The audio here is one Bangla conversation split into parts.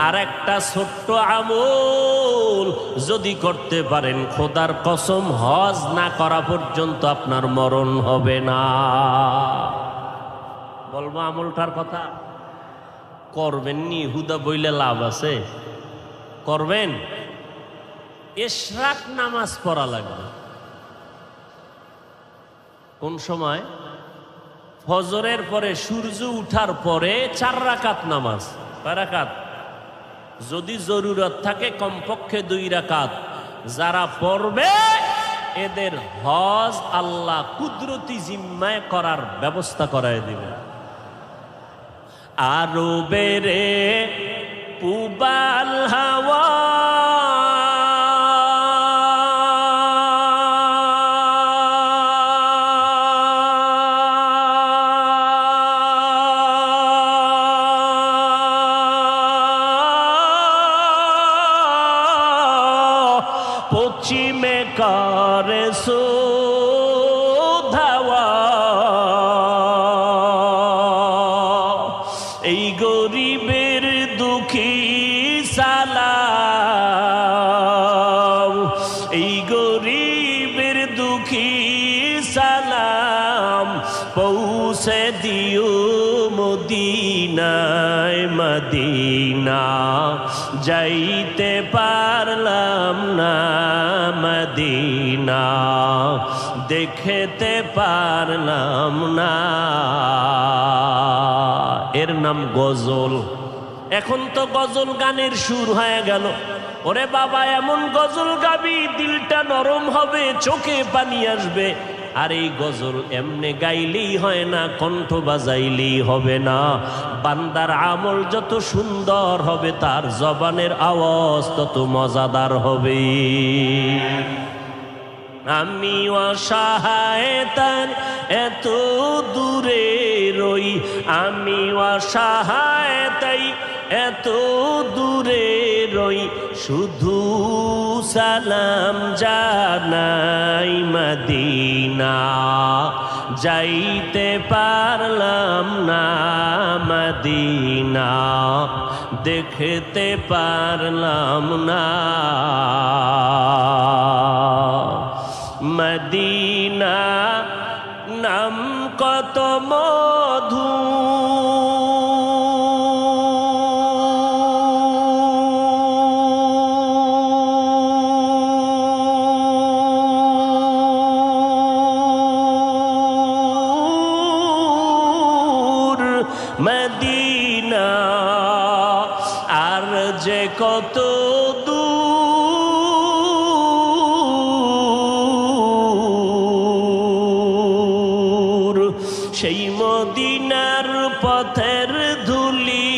আর একটা ছোট্ট আমল যদি করতে পারেন, খোদার কসম হজ না করা পর্যন্ত আপনার মরণ হবে না। বলবো আমলটার কথা? করবেন নি হুদা বইলে লাভ আছে? করবেন। ইশরাক নামাজ পড়া লাগবে। কোন সময়? ফজরের পরে, সূর্য উঠার পরে 4 রাকাত নামাজ। কয় রাকাত? যদি জরুরত থাকে কমপক্ষে 2 রাকাত। যারা পড়বে এদের হজ আল্লাহ কুদরতি জিম্মায় করার ব্যবস্থা করায় দিবে। আরো বেরে পুবাল হাওয়া পশ্চিমে করে ধাওয়া, এই গরিবের দুঃখী সালাম, এই গরিবের দুঃখী সালাম পৌঁছে দিও মদিনায় মদিনা। যাইতে পারলাম না মদিনা, দেখতে পারলাম না। এর নাম গজল। এখন তো গজল গানের সুর হয়ে গেল। ওরে বাবা, এমন গজল গাবি দিলটা নরম হবে, চোখে পানি আসবে। আর এই গজল এমনে গাইলেই হয় না, কণ্ঠ বাজাইলেই হবে না। বান্দার আমল যত সুন্দর হবে, তার জবানের আওয়াজ তত মজাদার হবে। আমি অসহায় তার এত দূরে রই, আমি অসহায় তাই এত দূরে রই, শুধু সালাম জানাই মদিনা। যাইতে পারলাম না মদিনা, দেখতে পারলাম না মদিনা। নাম কত মধু, মদিনা আর যে কত দূর, সেই মদিনার পথের ধুলি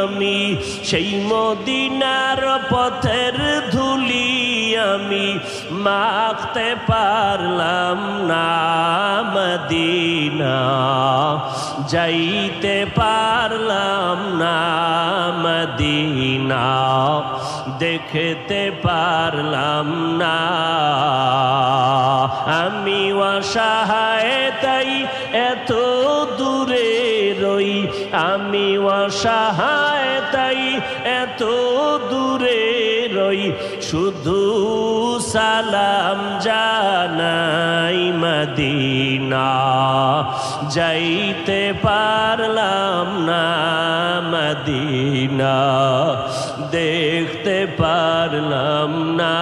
আমি, সেই মদিনার পথের ধুলি আমি মাখতে পারলাম না মদিনা। যাইতে পারলাম না মদিনা, দেখতে পারলাম না। আমি অসহায় তাই এত দূরে রই, আমি অসহায় তাই এত দূরে রই, শুধু সালাম জানাই মদিনা। যাইতে পারলাম না মদিনা, দেখতে পারলাম না।